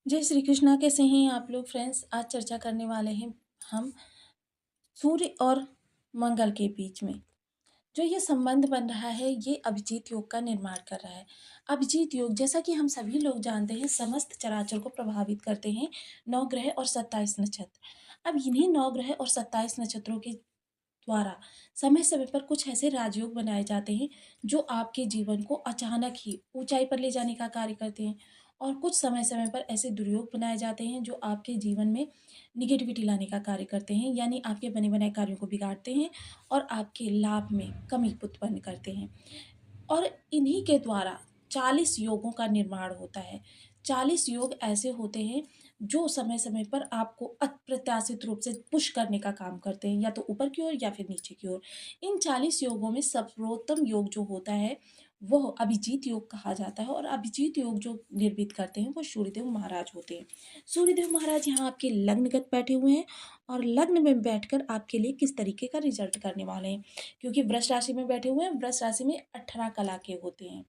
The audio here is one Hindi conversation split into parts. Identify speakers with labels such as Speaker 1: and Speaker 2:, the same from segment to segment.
Speaker 1: जय श्री कृष्णा। कैसे हैं आप लोग फ्रेंड्स? आज चर्चा करने वाले हैं हम सूर्य और मंगल के बीच में जो ये संबंध बन रहा है, ये अभिजीत योग का निर्माण कर रहा है। अभिजीत योग, जैसा कि हम सभी लोग जानते हैं, समस्त चराचर को प्रभावित करते हैं नौ ग्रह और 27 नक्षत्र। अब इन्हीं नौ ग्रह और 27 नक्षत्रों के द्वारा समय समय पर कुछ ऐसे राजयोग बनाए जाते हैं जो आपके जीवन को अचानक ही ऊंचाई पर ले जाने का कार्य करते हैं। और कुछ समय समय पर ऐसे दुर्योग बनाए जाते हैं जो आपके जीवन में निगेटिविटी लाने का कार्य करते हैं, यानी आपके बने बनाए कार्यों को बिगाड़ते हैं और आपके लाभ में कमी उत्पन्न करते हैं। और इन्हीं के द्वारा 40 योगों का निर्माण होता है। 40 योग ऐसे होते हैं जो समय समय पर आपको अप्रत्याशित रूप से पुश करने का काम करते हैं, या तो ऊपर की ओर या फिर नीचे की ओर। इन 40 योगों में सर्वोत्तम योग जो होता है वह अभिजीत योग कहा जाता है, और अभिजीत योग जो निर्मित करते हैं वो सूर्यदेव महाराज होते हैं। सूर्यदेव महाराज यहाँ आपके लग्नगत बैठे हुए हैं, और लग्न में बैठकर आपके लिए किस तरीके का रिजल्ट करने वाले हैं। क्योंकि वृष राशि में बैठे हुए हैं, वृष राशि में 18 कला के होते हैं,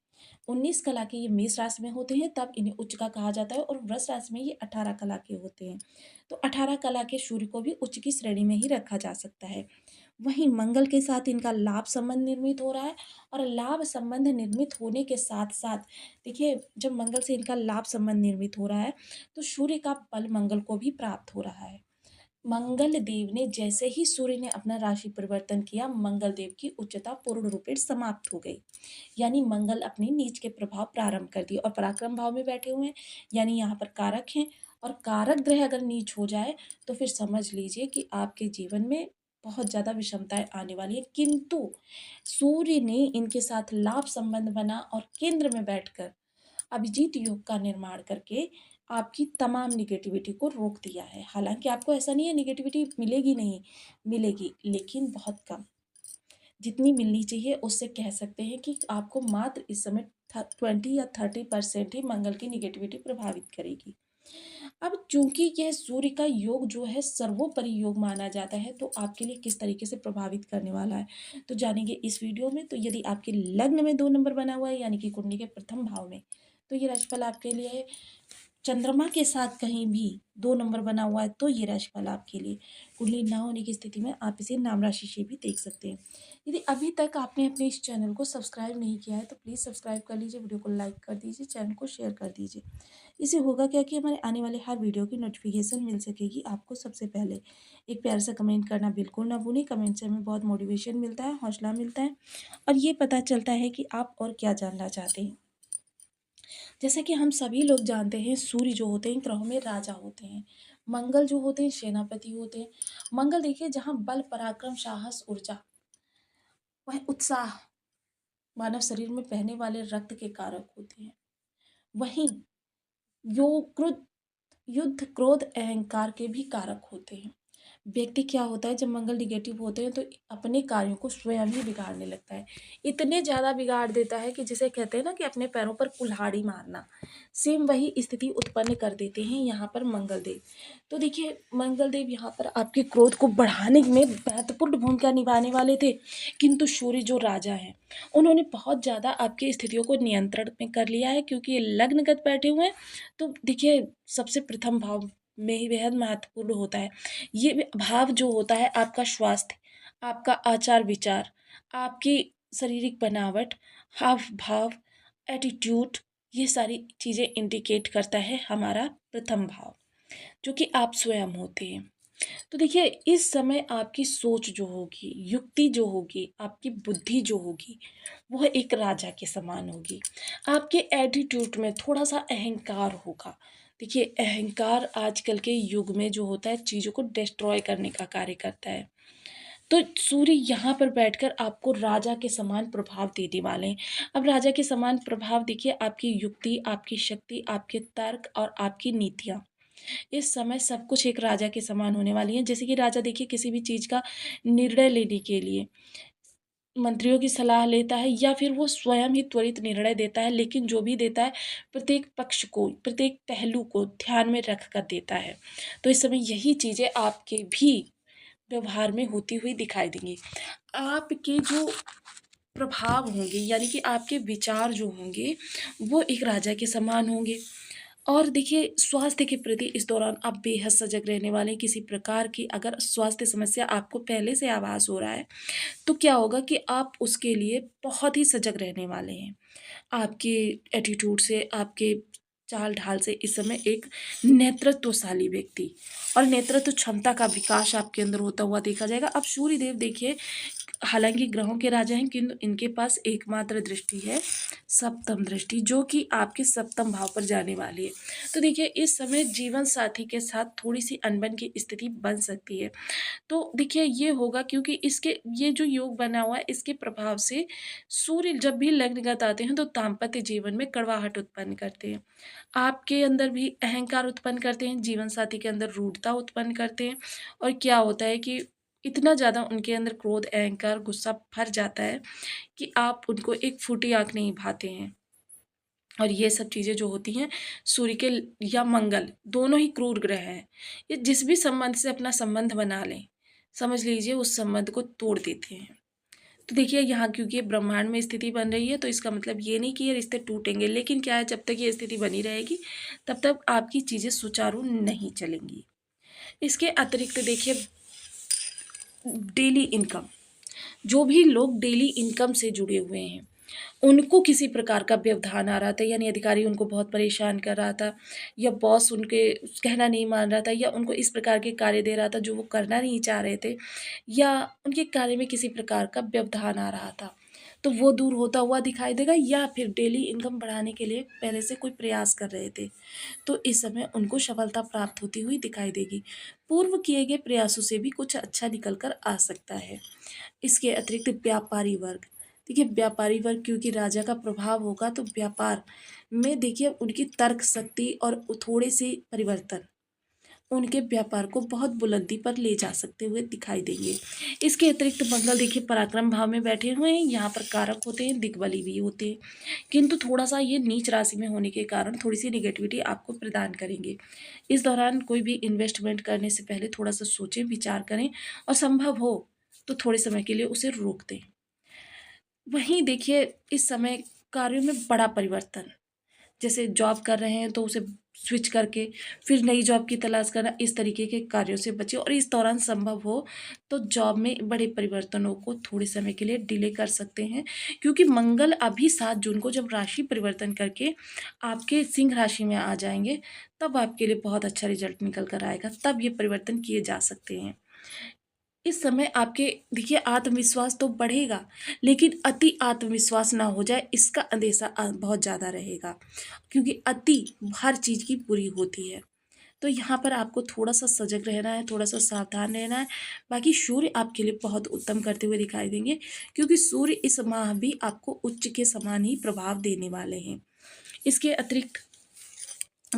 Speaker 1: 19 कला के ये मेष राशि में होते हैं, तब इन्हें उच्च का कहा जाता है, और वृष राशि में ये 18 कला के होते हैं। तो 18 कला के सूर्य को भी उच्च की श्रेणी में ही रखा जा सकता है। वहीं मंगल के साथ इनका लाभ संबंध निर्मित हो रहा है, और लाभ संबंध निर्मित होने के साथ साथ देखिए, जब मंगल से इनका लाभ संबंध निर्मित हो रहा है तो सूर्य का बल मंगल को भी प्राप्त हो रहा है। मंगल देव ने जैसे ही सूर्य ने अपना राशि परिवर्तन किया, मंगल देव की उच्चता पूर्ण रूपेण समाप्त हो गई। यानी मंगल अपने नीच के प्रभाव प्रारंभ कर दिए और पराक्रम भाव में बैठे हुए हैं, यानी यहाँ पर कारक हैं। और कारक ग्रह अगर नीच हो जाए तो फिर समझ लीजिए कि आपके जीवन में बहुत ज़्यादा विषमताएं आने वाली है। किंतु सूर्य ने इनके साथ लाभ संबंध बना और केंद्र में बैठकर अभिजीत योग का निर्माण करके आपकी तमाम निगेटिविटी को रोक दिया है। हालांकि आपको ऐसा नहीं है निगेटिविटी मिलेगी नहीं, मिलेगी, लेकिन बहुत कम। जितनी मिलनी चाहिए उससे कह सकते हैं कि आपको मात्र इस समय 20 या 30% ही मंगल की निगेटिविटी प्रभावित करेगी। अब चूंकि यह सूर्य का योग जो है सर्वोपरि योग माना जाता है, तो आपके लिए किस तरीके से प्रभावित करने वाला है तो जानेंगे इस वीडियो में। तो यदि आपके लग्न में 2 नंबर बना हुआ है, यानी कि कुंडली के प्रथम भाव में, तो ये राशिफल आपके लिए है। चंद्रमा के साथ कहीं भी 2 नंबर बना हुआ है तो ये राशिफल आपके लिए। कुंडली ना होने की स्थिति में आप इसे नाम राशि से भी देख सकते हैं। यदि अभी तक आपने अपने इस चैनल को सब्सक्राइब नहीं किया है तो प्लीज़ सब्सक्राइब कर लीजिए, वीडियो को लाइक कर दीजिए, चैनल को शेयर कर दीजिए। इससे होगा क्या कि हमारे आने वाले हर वीडियो की नोटिफिकेशन मिल सकेगी आपको सबसे पहले। एक प्यार सा कमेंट करना बिल्कुल ना भूलें, कमेंट से हमें बहुत मोटिवेशन मिलता है, हौसला मिलता है, और ये पता चलता है कि आप और क्या जानना चाहते हैं। जैसा कि हम सभी लोग जानते हैं, सूर्य जो होते हैं ग्रहों में राजा होते हैं, मंगल जो होते हैं सेनापति होते हैं। मंगल देखिए, जहाँ बल पराक्रम साहस ऊर्जा, वह उत्साह, मानव शरीर में बहने वाले रक्त के कारक होते हैं। वहीं योग क्रोध, युद्ध क्रोध अहंकार के भी कारक होते हैं। व्यक्ति क्या होता है, जब मंगल निगेटिव होते हैं तो अपने कार्यों को स्वयं ही बिगाड़ने लगता है। इतने ज़्यादा बिगाड़ देता है कि जिसे कहते हैं ना कि अपने पैरों पर कुल्हाड़ी मारना, सेम वही स्थिति उत्पन्न कर देते हैं यहाँ पर मंगल देव। तो देखिए, मंगल देव यहाँ पर आपके क्रोध को बढ़ाने में महत्वपूर्ण भूमिका निभाने वाले थे, किंतु सूर्य जो राजा हैं उन्होंने बहुत ज़्यादा आपकी स्थितियों को नियंत्रण में कर लिया है, क्योंकि ये लग्नगत बैठे हुए हैं। तो देखिए, सबसे प्रथम भाव में ही बेहद महत्वपूर्ण होता है। ये भाव जो होता है आपका स्वास्थ्य, आपका आचार विचार, आपकी शारीरिक बनावट, हाव भाव, एटीट्यूड, ये सारी चीज़ें इंडिकेट करता है हमारा प्रथम भाव, जो कि आप स्वयं होते हैं। तो देखिए, इस समय आपकी सोच जो होगी, युक्ति जो होगी, आपकी बुद्धि जो होगी, वह एक राजा के समान होगी। आपके एटीट्यूड में थोड़ा सा अहंकार होगा। देखिए, अहंकार आजकल के युग में जो होता है चीज़ों को डिस्ट्रॉय करने का कार्य करता है। तो सूर्य यहाँ पर बैठकर आपको राजा के समान प्रभाव देने वाले हैं। अब राजा के समान प्रभाव देखिए, आपकी युक्ति, आपकी शक्ति, आपके तर्क और आपकी नीतियाँ, इस समय सब कुछ एक राजा के समान होने वाली है। जैसे कि राजा देखिए, किसी भी चीज़ का निर्णय लेने के लिए मंत्रियों की सलाह लेता है, या फिर वो स्वयं ही त्वरित निर्णय देता है, लेकिन जो भी देता है प्रत्येक पक्ष को, प्रत्येक पहलू को ध्यान में रख कर देता है। तो इस समय यही चीज़ें आपके भी व्यवहार में होती हुई दिखाई देंगी। आपके जो प्रभाव होंगे, यानी कि आपके विचार जो होंगे, वो एक राजा के समान होंगे। और देखिए स्वास्थ्य के प्रति इस दौरान आप बेहद सजग रहने वाले हैं। किसी प्रकार की अगर स्वास्थ्य समस्या आपको पहले से आभास हो रहा है, तो क्या होगा कि आप उसके लिए बहुत ही सजग रहने वाले हैं। आपके एटीट्यूड से, आपके चाल-ढाल से इस समय एक नेतृत्वशाली व्यक्ति और नेतृत्व क्षमता का विकास आपके अंदर होता हुआ देखा जाएगा। अब सूर्य देव देखिए, हालाँकि ग्रहों के राजा हैं, किंतु इनके पास एकमात्र दृष्टि है सप्तम दृष्टि, जो कि आपके सप्तम भाव पर जाने वाली है। तो देखिए इस समय जीवन साथी के साथ थोड़ी-सी अनबन की स्थिति बन सकती है। तो देखिए ये होगा क्योंकि इसके ये जो योग बना हुआ है, इसके प्रभाव से सूर्य जब भी लग्नगत आते हैं तो दाम्पत्य जीवन में कड़वाहट उत्पन्न करते हैं। आपके अंदर भी अहंकार उत्पन्न करते हैं, जीवन साथी के अंदर रूढ़ता उत्पन्न करते हैं और क्या होता है कि इतना ज़्यादा उनके अंदर क्रोध, अहंकार, गुस्सा भर जाता है कि आप उनको एक फूटी आँख नहीं भाते हैं। और ये सब चीज़ें जो होती हैं सूर्य के या मंगल दोनों ही क्रूर ग्रह हैं। ये जिस भी संबंध से अपना संबंध बना लें, समझ लीजिए उस संबंध को तोड़ देते हैं। तो देखिए यहाँ क्योंकि ये ब्रह्मांड में स्थिति बन रही है तो इसका मतलब ये नहीं कि ये रिश्ते टूटेंगे, लेकिन क्या है जब तक ये स्थिति बनी रहेगी तब तक आपकी चीज़ें सुचारू नहीं चलेंगी। इसके अतिरिक्त देखिए डेली इनकम, जो भी लोग डेली इनकम से जुड़े हुए हैं, उनको किसी प्रकार का व्यवधान आ रहा था, यानी अधिकारी उनको बहुत परेशान कर रहा था या बॉस उनके कहना नहीं मान रहा था या उनको इस प्रकार के कार्य दे रहा था जो वो करना नहीं चाह रहे थे या उनके कार्य में किसी प्रकार का व्यवधान आ रहा था, तो वो दूर होता हुआ दिखाई देगा या फिर डेली इनकम बढ़ाने के लिए पहले से कोई प्रयास कर रहे थे, तो इस समय उनको सफलता प्राप्त होती हुई दिखाई देगी। पूर्व किए गए प्रयासों से भी कुछ अच्छा निकल कर आ सकता है। इसके अतिरिक्त व्यापारी वर्ग, देखिए व्यापारी वर्ग क्योंकि राजा का प्रभाव होगा तो व्यापार में देखिए उनकी तर्क शक्ति और थोड़े से परिवर्तन उनके व्यापार को बहुत बुलंदी पर ले जा सकते हुए दिखाई देंगे। इसके अतिरिक्त मंगल देखिए पराक्रम भाव में बैठे हुए हैं, यहाँ पर कारक होते हैं, दिग्बली भी होते हैं, किंतु थोड़ा सा ये नीच राशि में होने के कारण थोड़ी सी निगेटिविटी आपको प्रदान करेंगे। इस दौरान कोई भी इन्वेस्टमेंट करने से पहले थोड़ा सा सोचें, विचार करें और संभव हो तो थोड़े समय के लिए उसे रोक दें। वहीं देखिए इस समय कार्यों में बड़ा परिवर्तन, जैसे जॉब कर रहे हैं तो उसे स्विच करके फिर नई जॉब की तलाश करना, इस तरीके के कार्यों से बचें और इस दौरान संभव हो तो जॉब में बड़े परिवर्तनों को थोड़े समय के लिए डिले कर सकते हैं, क्योंकि मंगल अभी 7 जून को जब राशि परिवर्तन करके आपके सिंह राशि में आ जाएंगे तब आपके लिए बहुत अच्छा रिजल्ट निकल कर आएगा, तब ये परिवर्तन किए जा सकते हैं। इस समय आपके देखिए आत्मविश्वास तो बढ़ेगा, लेकिन अति आत्मविश्वास ना हो जाए इसका अंदेशा बहुत ज़्यादा रहेगा, क्योंकि अति हर चीज़ की बुरी होती है। तो यहाँ पर आपको थोड़ा-सा सजग रहना है, थोड़ा-सा सावधान रहना है। बाकी सूर्य आपके लिए बहुत उत्तम करते हुए दिखाई देंगे, क्योंकि सूर्य इस माह भी आपको उच्च के समान ही प्रभाव देने वाले हैं। इसके अतिरिक्त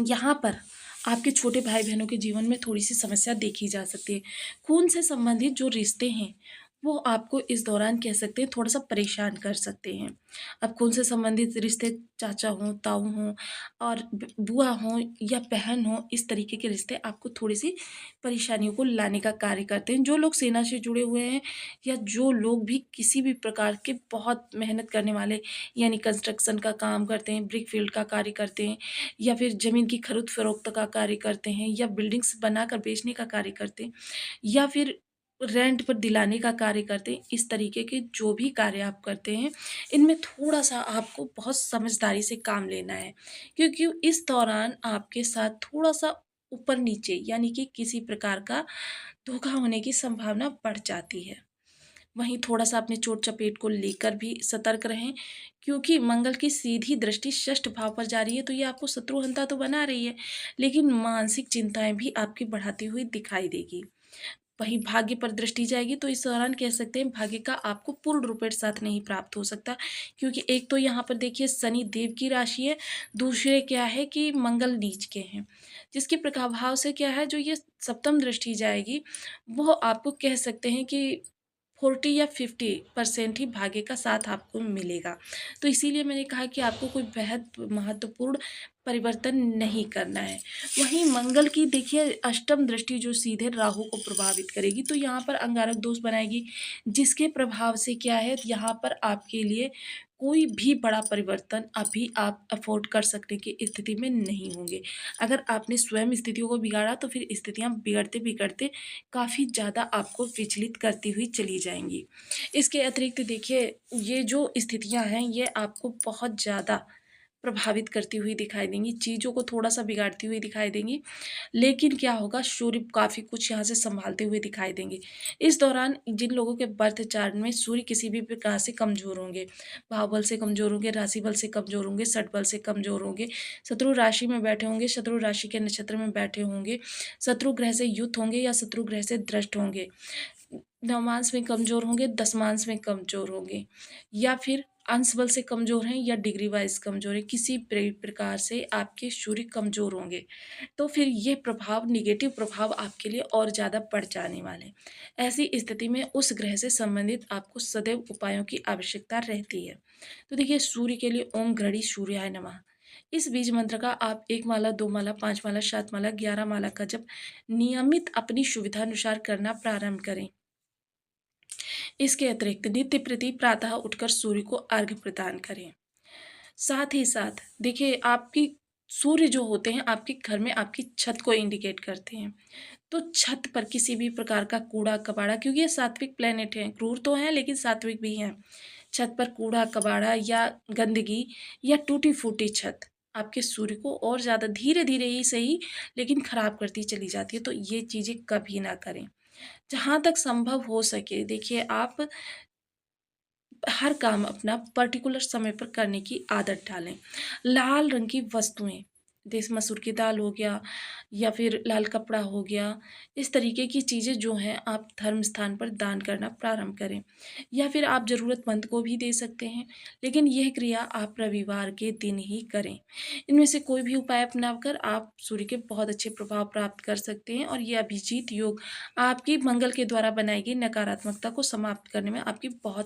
Speaker 1: यहाँ पर आपके छोटे भाई-बहनों के जीवन में थोड़ी-सी समस्या देखी जा सकती है। खून से संबंधित जो रिश्ते हैं, वो आपको इस दौरान कह सकते हैं थोड़ा-सा परेशान कर सकते हैं। अब खून से संबंधित रिश्ते चाचा हों, ताऊ हों और बुआ हों या बहन हों, इस तरीके के रिश्ते आपको थोड़ी-सी परेशानियों को लाने का कार्य करते हैं। जो लोग सेना से जुड़े हुए हैं या जो लोग भी किसी भी प्रकार के बहुत मेहनत करने वाले, यानी कंस्ट्रक्शन का काम करते हैं, ब्रिक फील्ड का कार्य करते हैं या फिर ज़मीन की खरीद-फरोख्त का कार्य करते हैं या बिल्डिंग्स बनाकर बेचने का कार्य करते हैं या फिर रेंट पर दिलाने का कार्य करते हैं, इस तरीके के जो भी कार्य आप करते हैं, इनमें थोड़ा-सा आपको बहुत समझदारी से काम लेना है, क्योंकि इस दौरान आपके साथ थोड़ा-सा ऊपर-नीचे यानी कि किसी प्रकार का धोखा होने की संभावना बढ़ जाती है। वहीं थोड़ा-सा अपने चोट-चपेट को लेकर भी सतर्क रहें, क्योंकि मंगल की सीधी दृष्टि षष्ठ भाव पर जा रही है, तो ये आपको शत्रुहंता तो बना रही है, लेकिन मानसिक चिंताएँ भी आपकी बढ़ाती हुई दिखाई देगी। वहीं भाग्य पर दृष्टि जाएगी तो इस दौरान कह सकते हैं भाग्य का आपको पूर्ण रूपेण साथ नहीं प्राप्त हो सकता, क्योंकि एक तो यहाँ पर देखिए शनि देव की राशि है, दूसरे क्या है कि मंगल नीच के हैं, जिसके प्रभाव से क्या है जो ये सप्तम दृष्टि जाएगी, वो आपको कह सकते हैं कि 40 या 50% ही भाग्य का साथ आपको मिलेगा। तो इसीलिए मैंने कहा कि आपको कोई बेहद महत्वपूर्ण परिवर्तन नहीं करना है। वहीं मंगल की देखिए अष्टम दृष्टि जो सीधे राहु को प्रभावित करेगी, तो यहाँ पर अंगारक दोष बनाएगी, जिसके प्रभाव से क्या है यहाँ पर आपके लिए कोई भी बड़ा परिवर्तन अभी आप अफ़ोर्ड कर सकने की स्थिति में नहीं होंगे। अगर आपने स्वयं स्थितियों को बिगाड़ा तो फिर स्थितियाँ बिगड़ते-बिगड़ते काफ़ी ज़्यादा आपको विचलित करती हुई चली जाएँगी। इसके अतिरिक्त देखिए, ये जो स्थितियाँ हैं ये आपको बहुत ज़्यादा प्रभावित करती हुई दिखाई देंगी, चीज़ों को थोड़ा-सा बिगाड़ती हुई दिखाई देंगी, लेकिन क्या होगा, सूर्य काफ़ी कुछ यहाँ से सँभालते हुए दिखाई देंगे। इस दौरान जिन लोगों के बर्थ चार्ट में सूर्य किसी भी प्रकार से कमज़ोर होंगे, भाव बल से कमज़ोर होंगे, राशि बल से कमज़ोर होंगे, षट बल से कमज़ोर होंगे, शत्रु राशि में बैठे होंगे, शत्रु राशि के नक्षत्र में बैठे होंगे, शत्रु ग्रह से युत होंगे या शत्रु ग्रह से दृष्ट होंगे, नवमांश में कमज़ोर होंगे, दशमांश में कमज़ोर होंगे या फिर अंश बल से कमज़ोर हैं या डिग्री वाइज़ कमज़ोर हैं, किसी प्रकार से आपके सूर्य कमज़ोर होंगे, तो फिर ये प्रभाव, नेगेटिव प्रभाव आपके लिए और ज़्यादा बढ़ जाने वाले हैं। ऐसी स्थिति में उस ग्रह से संबंधित आपको सदैव उपायों की आवश्यकता रहती है। तो देखिए, सूर्य के लिए ओम गृह्णी सूर्याय नमः, इस बीज मंत्र का आप 1 माला, 2 माला, 5 माला, 7 माला, 11 माला का जप नियमित अपनी सुविधानुसार करना प्रारंभ करें। इसके अतिरिक्त नित्य प्रति प्रातः उठकर सूर्य को अर्घ्य प्रदान करें। साथ ही साथ देखिए, आपकी सूर्य जो होते हैं आपके घर में आपकी छत को इंडिकेट करते हैं। तो छत पर किसी भी प्रकार का कूड़ा-कबाड़ा, क्योंकि ये सात्विक प्लैनेट हैं, क्रूर तो हैं लेकिन सात्विक भी हैं। छत पर कूड़ा-कबाड़ा या गंदगी या टूटी-फूटी छत आपके सूर्य को और ज़्यादा धीरे-धीरे ही सही लेकिन खराब करती चली जाती है, तो ये चीज़ें कभी ना करें। जहाँ तक संभव हो सके देखिए, आप हर काम अपना पर्टिकुलर समय पर करने की आदत डालें। लाल रंग की वस्तुएँ, जैसे मसूर की दाल हो गया या फिर लाल कपड़ा हो गया, इस तरीके की चीज़ें जो हैं आप धर्म स्थान पर दान करना प्रारंभ करें या फिर आप ज़रूरतमंद को भी दे सकते हैं, लेकिन यह क्रिया आप रविवार के दिन ही करें। इनमें से कोई भी उपाय अपनाकर आप सूर्य के बहुत अच्छे प्रभाव प्राप्त कर सकते हैं और ये अभिजीत योग आपकी मंगल के द्वारा बनाई गई नकारात्मकता को समाप्त करने में आपकी बहुत